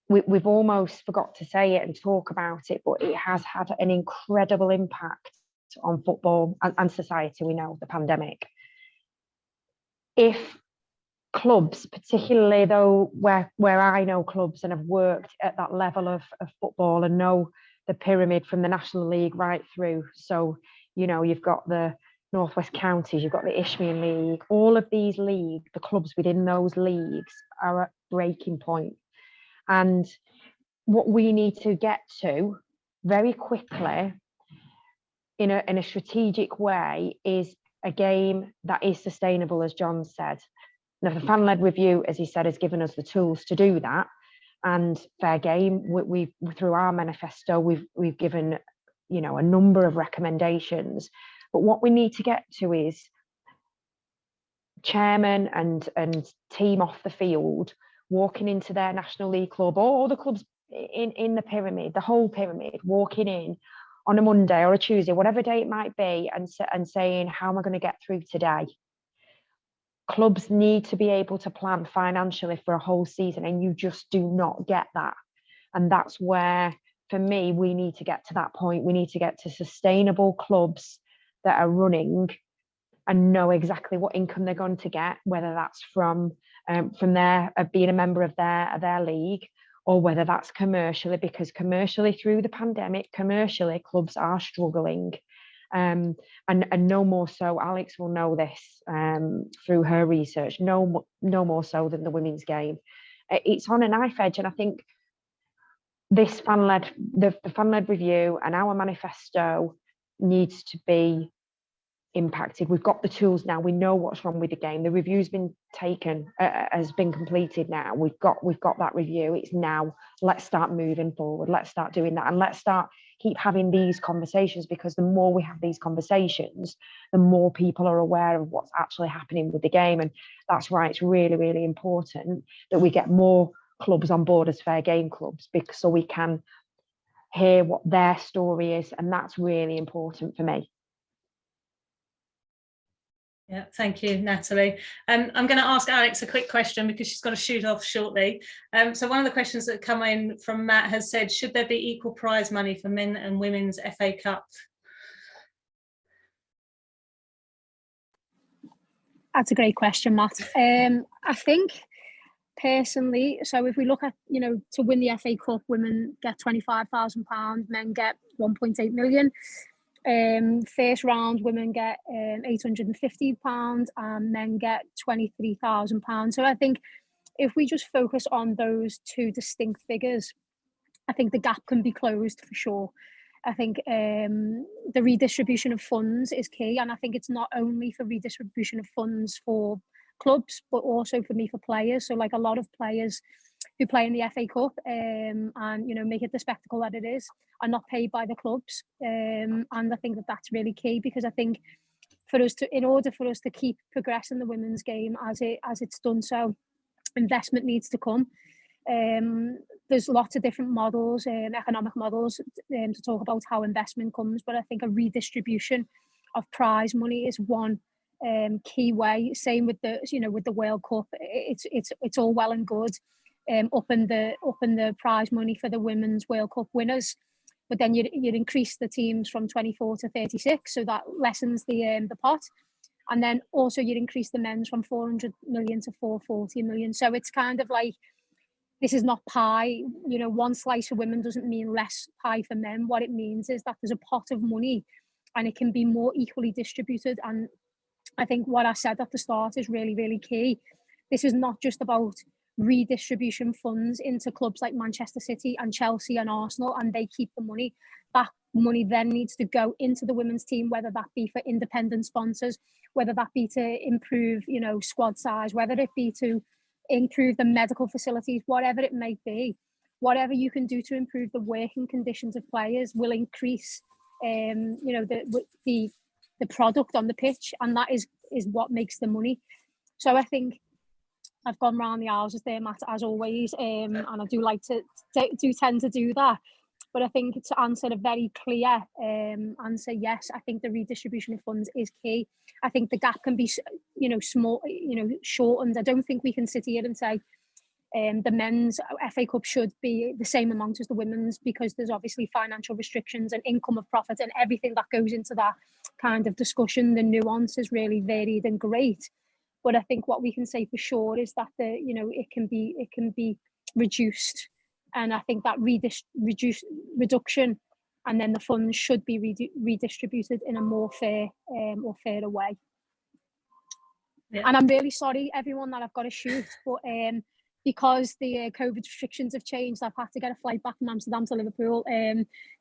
we've almost forgot to say it and talk about it, but it has had an incredible impact on football and society. We know the pandemic. If clubs, particularly though where I know clubs and have worked at that level of football and know the pyramid from the National League right through, so you know, you've got the Northwest Counties, you've got the Isthmian League, all of these leagues, the clubs within those leagues are at breaking point. And what we need to get to very quickly in a strategic way is a game that is sustainable, as John said. Now, the fan-led review, as he said, has given us the tools to do that. And fair game, we through our manifesto, we've given, you know, a number of recommendations. But what we need to get to is chairman and team off the field walking into their National League club, or the clubs in the pyramid, the whole pyramid, walking in on a Monday or a Tuesday, whatever day it might be, and saying, how am I going to get through today? Clubs need to be able to plan financially for a whole season, and you just do not get that. And that's where, for me, we need to get to that point. We need to get to sustainable clubs that are running and know exactly what income they're going to get, whether that's from their being a member of their league, or whether that's commercially, because commercially, through the pandemic, commercially clubs are struggling. And no more so, Alex will know this through her research, no more so than the women's game. It's on a knife edge, and I think this the fan-led review and our manifesto needs to be impacted. We've got the tools now. We know what's wrong with the game. The review's been taken, has been completed now. We've got that review. It's now. Let's start moving forward. Let's start doing that, and let's start keep having these conversations, because the more we have these conversations, the more people are aware of what's actually happening with the game. And that's why it's really, really important that we get more clubs on board as fair game clubs, because so we can hear what their story is, and that's really important for me. Yeah, thank you, Natalie. I'm going to ask Alex a quick question because she's got to shoot off shortly. So one of the questions that come in from Matt has said, should there be equal prize money for men and women's FA Cup? That's a great question, Matt. I think personally, so if we look at, to win the FA Cup, women get £25,000, men get 1.8 million. First round, women get £850 and men get £23,000. So I think if we just focus on those two distinct figures, I think the gap can be closed for sure. I think the redistribution of funds is key, and I think it's not only for redistribution of funds for clubs, but also for players. So like a lot of players who play in the FA Cup and make it the spectacle that it is are not paid by the clubs, and I think that's really key, because I think in order for us to keep progressing the women's game as it's done, so investment needs to come. There's lots of different models, economic models, to talk about how investment comes, but I think a redistribution of prize money is one key way. Same with the World Cup. It's all well and good upping the prize money for the women's World Cup winners, but then you'd increase the teams from 24 to 36, so that lessens the pot, and then also you'd increase the men's from 400 million to 440 million. So it's kind of like, this is not pie. One slice for women doesn't mean less pie for men. What it means is that there's a pot of money and it can be more equally distributed. And I think what I said at the start is really, really key. This is not just about redistribution funds into clubs like Manchester City and Chelsea and Arsenal, and they keep the money. That money then needs to go into the women's team, whether that be for independent sponsors, whether that be to improve, squad size, whether it be to improve the medical facilities, whatever it may be. Whatever you can do to improve the working conditions of players will increase, the product on the pitch, and that is what makes the money. So I think I've gone round the houses there, Matt, as always, and I do like to tend to do that. But I think to answer a very clear answer, yes, I think the redistribution of funds is key. I think the gap can be, small, shortened. I don't think we can sit here and say the men's FA Cup should be the same amount as the women's, because there's obviously financial restrictions and income of profit and everything that goes into that kind of discussion. The nuance is really varied and great. But I think what we can say for sure is that it can be reduced. And I think that reduction, and then the funds should be redistributed in a more fair or fairer way. Yeah. And I'm really sorry, everyone, that I've got to shoot, but because the COVID restrictions have changed, I've had to get a flight back from Amsterdam to Liverpool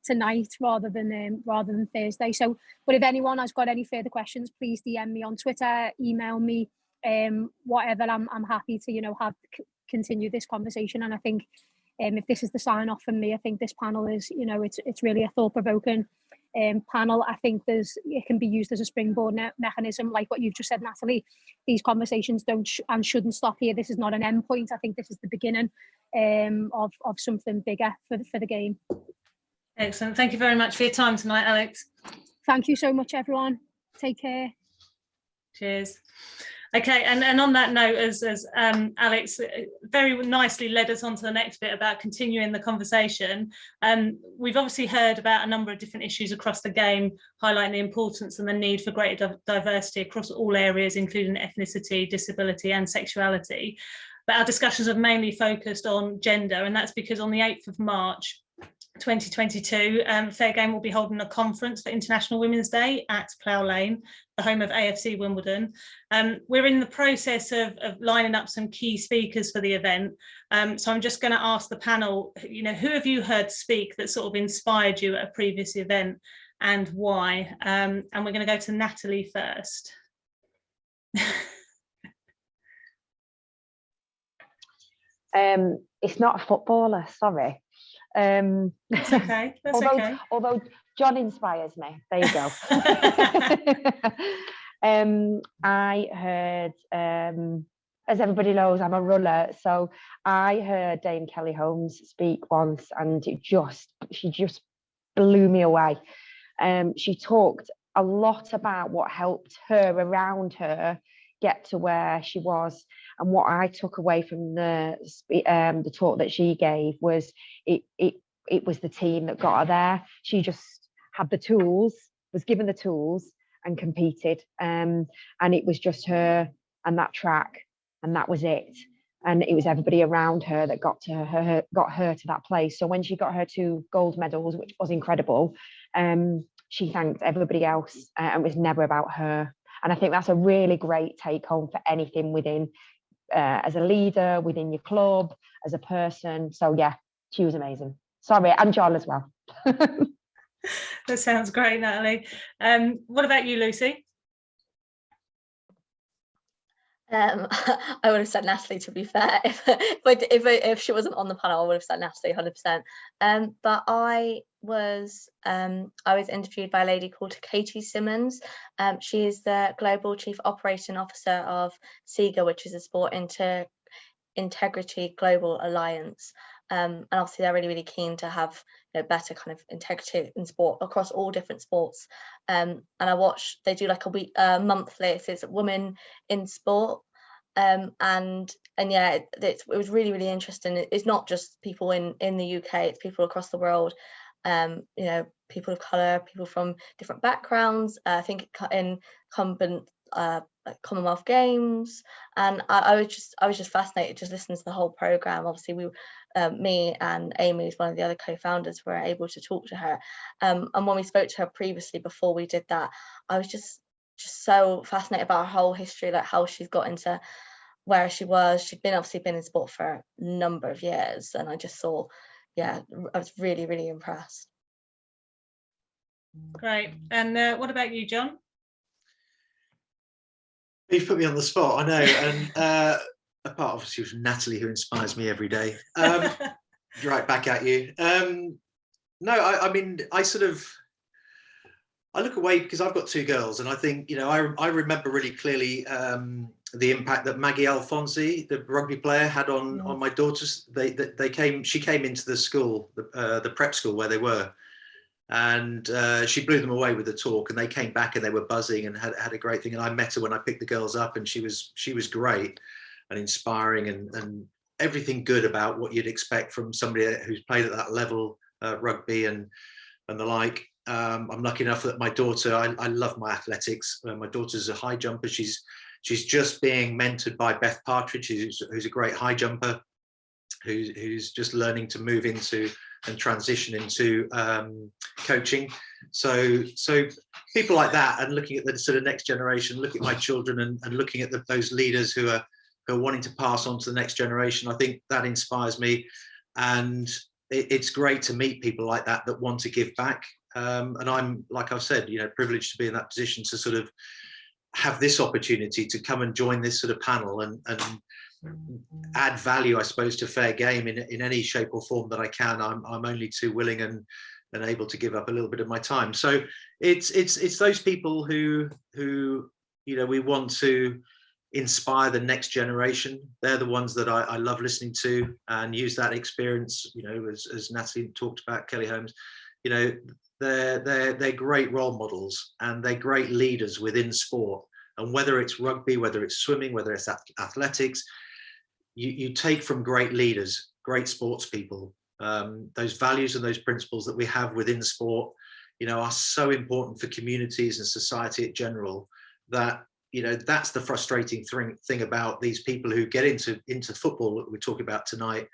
tonight rather than Thursday. So, but if anyone has got any further questions, please DM me on Twitter, email me, whatever. I'm happy to continue this conversation. And I think if this is the sign off from me, I think this panel is, it's really a thought-provoking panel. I think it can be used as a springboard mechanism, like what you've just said, Natalie. These conversations don't and shouldn't stop here. This is not an end point. I think this is the beginning of something bigger for the game. Excellent. Thank you very much for your time tonight, Alex. Thank you so much, everyone. Take care. Cheers. Okay, and on that note, as Alex very nicely led us on to the next bit about continuing the conversation, we've obviously heard about a number of different issues across the game, highlighting the importance and the need for greater diversity across all areas, including ethnicity, disability and sexuality. But our discussions have mainly focused on gender, and that's because on the 8th of March, 2022, Fair Game will be holding a conference for International Women's Day at Plough Lane, the home of AFC Wimbledon. We're in the process of lining up some key speakers for the event. So I'm just going to ask the panel, who have you heard speak that sort of inspired you at a previous event and why? And we're going to go to Natalie first. It's not a footballer, sorry. That's okay. That's although John inspires me. There you go. I heard, as everybody knows, I'm a runner, so I heard Dame Kelly Holmes speak once, and she just blew me away. She talked a lot about what helped her around her get to where she was, and what I took away from the talk that she gave was it was the team that got her there. She just had the tools, was given the tools and competed, and it was just her and that track, and that was it. And it was everybody around her that got her to that place. So when she got her 2 gold medals, which was incredible, she thanked everybody else, and it was never about her. And I think that's a really great take home for anything within, as a leader, within your club, as a person. So yeah, she was amazing. Sorry, and John as well. That sounds great, Natalie. What about you, Lucy? I would have said Natalie, to be fair. If she wasn't on the panel, I would have said Natalie 100%. But I was interviewed by a lady called Katie Simmons. She is the Global Chief Operating Officer of SIGA, which is a Sport Integrity Global Alliance. And obviously they're really, really keen to have better kind of integrity in sport across all different sports. And I watched, they do like a monthly, so it's Women in Sport. And yeah, it was really, really interesting. It's not just people in the UK, it's people across the world. People of colour, people from different backgrounds. I think incumbent Commonwealth Games, and I was just fascinated just listening to the whole programme. Obviously me and Amy, who's one of the other co-founders, were able to talk to her, and when we spoke to her previously before we did that, I was just so fascinated about her whole history, like how she's got into where she was. She'd obviously been in sport for a number of years, and I just saw, I was really, really impressed. Great. And what about you, John? You've put me on the spot, I know. And apart obviously from Natalie, who inspires me every day. Right back at you. No, I mean, I look away because I've got 2 girls, and I think, I remember really clearly the impact that Maggie Alfonsi, the rugby player, had on my daughters. She came into the school, the prep school where they were, and she blew them away with the talk, and they came back and they were buzzing and had a great thing. And I met her when I picked the girls up, and she was great and inspiring, and everything good about what you'd expect from somebody who's played at that level, rugby and the like. I'm lucky enough that my daughter, I love my athletics. My daughter's a high jumper. She's just being mentored by Beth Partridge, who's a great high jumper, who's just learning to move into and transition into coaching. So people like that, and looking at the sort of next generation, looking at my children and looking at those leaders who are wanting to pass on to the next generation, I think that inspires me. And it's great to meet people like that want to give back. And I'm, like I've said, privileged to be in that position to sort of have this opportunity to come and join this sort of panel and add value, I suppose, to Fair Game in any shape or form that I can. I'm only too willing and and able to give up a little bit of my time. So it's those people who we want to inspire the next generation. They're the ones that I love listening to and use that experience, as Natalie talked about, Kelly Holmes, they're great role models and they're great leaders within sport. And whether it's rugby, whether it's swimming, whether it's athletics, you take from great leaders, great sports people, those values and those principles that we have within sport, are so important for communities and society in general, that that's the frustrating thing about these people who get into football that we're talking about tonight,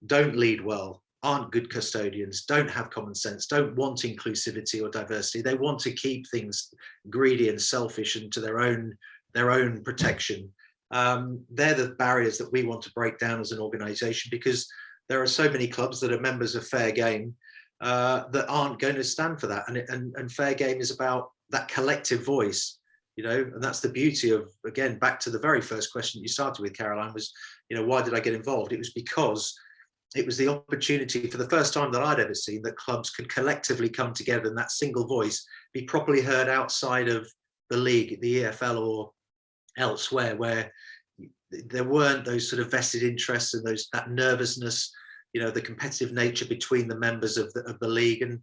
don't lead well, aren't good custodians, don't have common sense, don't want inclusivity or diversity. They want to keep things greedy and selfish and to their own protection. They're the barriers that we want to break down as an organisation, because there are so many clubs that are members of Fair Game that aren't going to stand for that. And Fair Game is about that collective voice, and that's the beauty of, again, back to the very first question you started with, Caroline, was, why did I get involved? It was because it was the opportunity for the first time that I'd ever seen that clubs could collectively come together and that single voice be properly heard outside of the league, the EFL or elsewhere, where there weren't those sort of vested interests and that nervousness, the competitive nature between the members of the league. And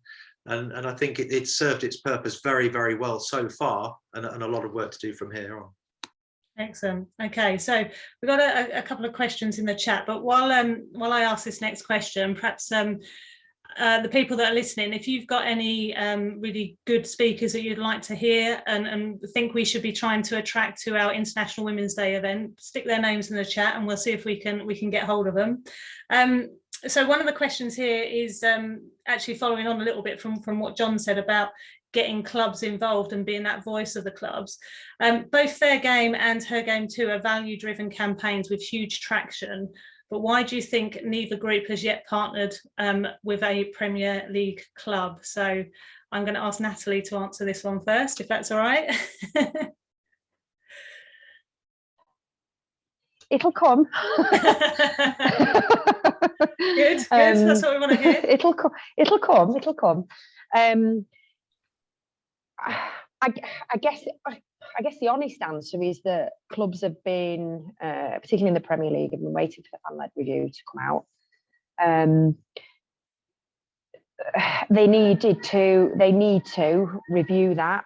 I think it served its purpose very, very well so far, and a lot of work to do from here on. Excellent. Okay, so we've got a couple of questions in the chat, but while I ask this next question, perhaps the people that are listening, if you've got any really good speakers that you'd like to hear and think we should be trying to attract to our International Women's Day event, stick their names in the chat and we'll see if we can get hold of them. So one of the questions here is actually following on a little bit from what John said about getting clubs involved and being that voice of the clubs. Both Fair Game and Her Game 2 are value-driven campaigns with huge traction, but why do you think neither group has yet partnered with a Premier League club? So I'm going to ask Natalie to answer this one first, if that's all right. It'll come. Good, that's what we want to hear. It'll come. I guess the honest answer is that clubs have been, particularly in the Premier League, have been waiting for the fan-led review to come out. They need to review that.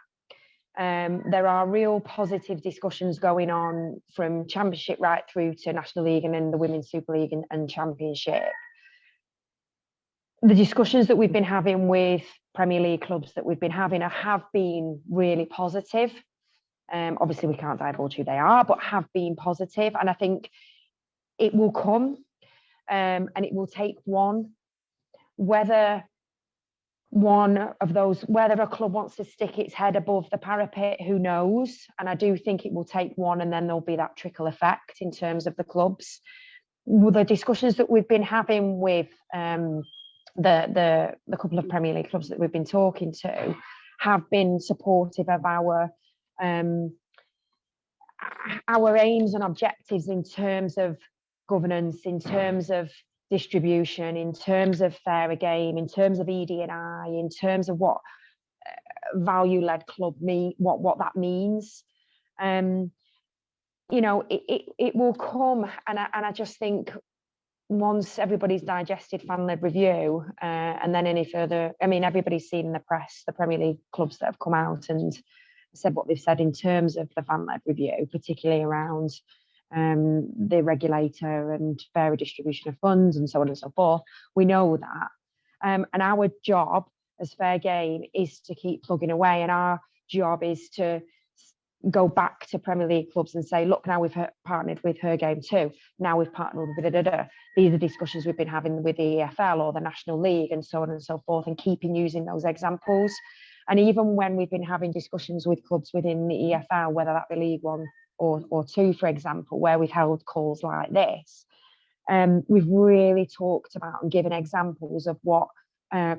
There are real positive discussions going on from Championship right through to National League and then the Women's Super League and Championship. The discussions that we've been having with Premier League clubs that we've been having have been really positive. Obviously, we can't divulge who they are, but have been positive. And I think it will come and it will take one. Whether a club wants to stick its head above the parapet, who knows? And I do think it will take one, and then there'll be that trickle effect in terms of the clubs. The discussions that we've been having with the couple of Premier League clubs that we've been talking to have been supportive of our aims and objectives in terms of governance, in terms of distribution, in terms of fairer game, in terms of ED&I, in terms of what value-led club what that means. It will come, and I just think once everybody's digested fan-led review and then any further, everybody's seen in the press the Premier League clubs that have come out and said what they've said in terms of the fan-led review, particularly around the regulator and fairer distribution of funds and so on and so forth. We know that. And our job as Fair Game is to keep plugging away, and our job is to go back to Premier League clubs and say, look, now we've partnered with Her Game 2, now we've partnered with these are discussions we've been having with the EFL or the National League and so on and so forth, and keeping using those examples. And even when we've been having discussions with clubs within the EFL, whether that be League 1 or 2, for example, where we've held calls like this, we've really talked about and given examples of what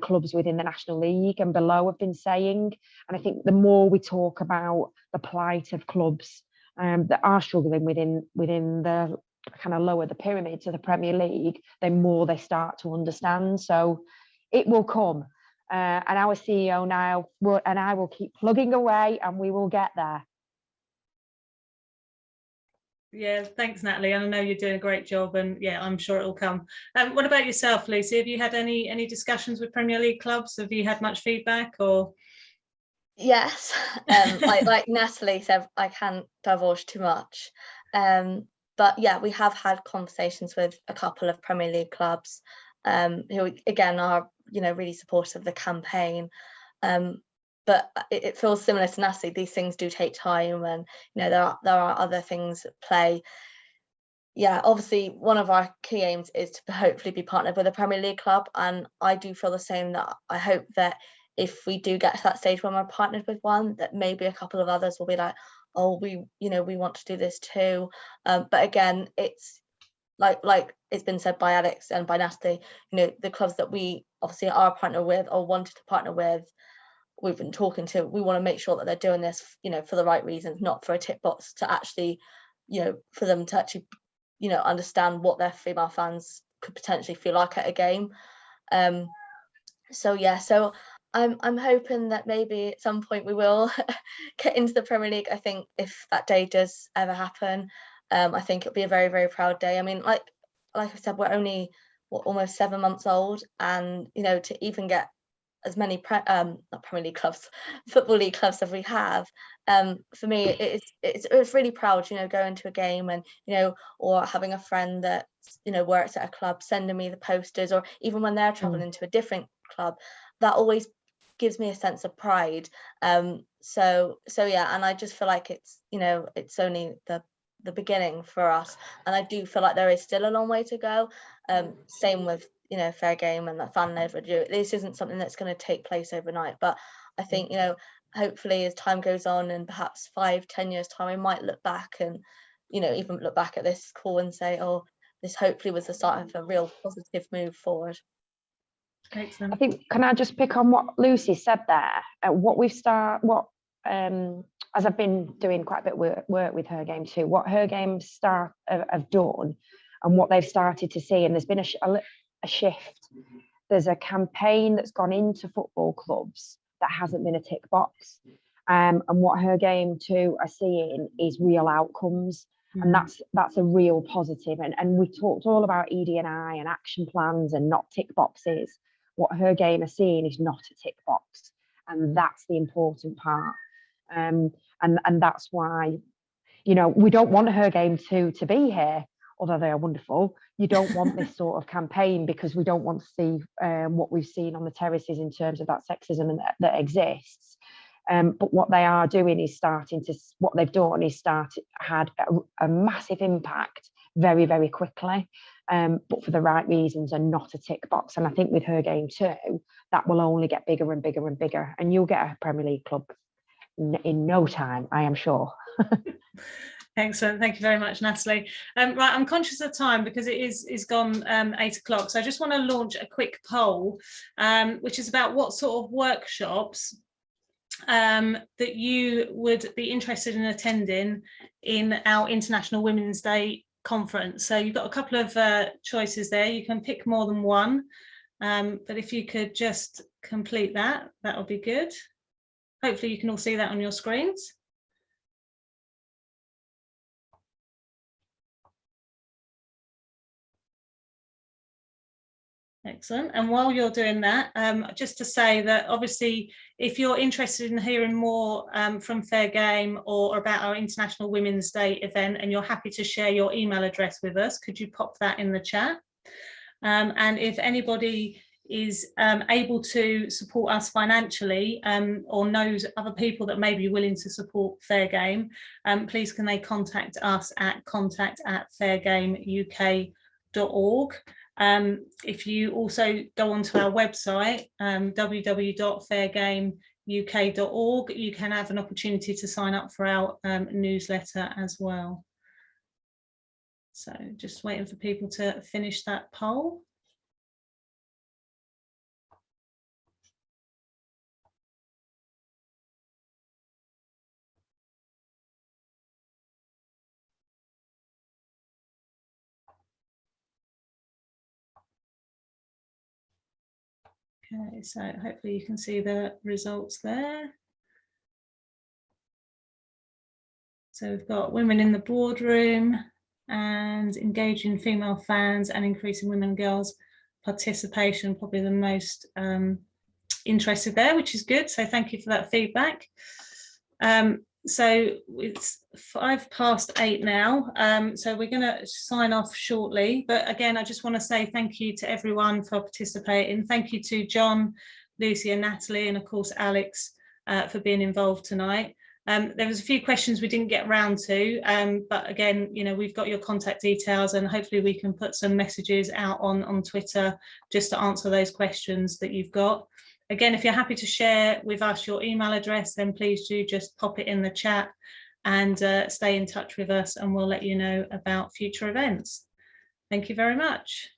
clubs within the National League and below have been saying. And I think the more we talk about the plight of clubs that are struggling within the kind of lower the pyramid to the Premier League, the more they start to understand. So it will come. and our CEO now and I will keep plugging away, and we will get there. Yeah, thanks, Natalie. And I know you're doing a great job, and yeah, I'm sure it'll come. What about yourself, Lucy? Have you had any discussions with Premier League clubs? Have you had much feedback, or? Yes, like Natalie said, I can't divulge too much. But yeah, we have had conversations with a couple of Premier League clubs, who again are, you know, really supportive of the campaign. But it feels similar to Natalie. These things do take time, and you know there are other things at play. Yeah, obviously one of our key aims is to hopefully be partnered with a Premier League club, and I do feel the same, that I hope that if we do get to that stage when we're partnered with one, that maybe a couple of others will be like, oh, we want to do this too. But again, it's like it's been said by Alex and by Natalie, you know, the clubs that we obviously are partnered with or wanted to partner with, we've been talking to, we want to make sure that they're doing this, you know, for the right reasons, not for a tick box, to actually, you know, for them to actually, you know, understand what their female fans could potentially feel like at a game. So yeah, so I'm hoping that maybe at some point we will get into the Premier League. I think if that day does ever happen, I think it'll be a very, very proud day. I mean, like I said, we're only almost 7 months old, and you know, to even get as many not Premier League clubs, Football League clubs as we have, for me it's really proud, you know, going to a game and, you know, or having a friend that, you know, works at a club sending me the posters, or even when they're traveling to a different club, that always gives me a sense of pride. So yeah, and I just feel like it's, you know, it's only the beginning for us, and I do feel like there is still a long way to go. Same with, you know, Fair Game and the fan led review. This isn't something that's going to take place overnight, but I think, you know, hopefully as time goes on, and perhaps 5-10 years time, we might look back and, you know, even look back at this call and say, oh, this hopefully was the start of a real positive move forward. Excellent. I think, can I just pick on what Lucy said there? As I've been doing quite a bit of work with Her Game too, what Her Game have done and what they've started to see, and there's been a shift. There's a campaign that's gone into football clubs that hasn't been a tick box. And what Her Game too are seeing is real outcomes. And that's a real positive. And we talked all about ED&I and action plans and not tick boxes. What Her Game are seeing is not a tick box. And that's the important part. And that's why, you know, we don't want Her Game to be here, although they are wonderful. You don't want this sort of campaign, because we don't want to see what we've seen on the terraces in terms of that sexism that exists. But what they are doing is what they've done is had a massive impact very, very quickly, but for the right reasons and not a tick box. And I think with Her Game too, that will only get bigger and bigger and bigger, and you'll get a Premier League club in no time, I am sure. Excellent. Thank you very much, Natalie. Right, I'm conscious of time because it is gone 8 o'clock. So I just want to launch a quick poll, which is about what sort of workshops that you would be interested in attending in our International Women's Day conference. So you've got a couple of choices there. You can pick more than one, but if you could just complete that would be good. Hopefully you can all see that on your screens. Excellent. And while you're doing that, just to say that obviously, if you're interested in hearing more from Fair Game or about our International Women's Day event, and you're happy to share your email address with us, could you pop that in the chat? And if anybody is able to support us financially, or knows other people that may be willing to support Fair Game, please can they contact us at contact@fairgameuk.org. If you also go onto our website, www.fairgameuk.org, you can have an opportunity to sign up for our newsletter as well. So just waiting for people to finish that poll. Okay, so hopefully you can see the results there. So we've got women in the boardroom and engaging female fans and increasing women and girls participation, probably the most interested there, which is good. So thank you for that feedback. So it's 8:05 now, so we're going to sign off shortly. But again, I just want to say thank you to everyone for participating. Thank you to John, Lucy and Natalie, and of course Alex for being involved tonight. There was a few questions we didn't get around to, but again, you know, we've got your contact details and hopefully we can put some messages out on Twitter just to answer those questions that you've got. Again, if you're happy to share with us your email address, then please do just pop it in the chat and stay in touch with us and we'll let you know about future events. Thank you very much.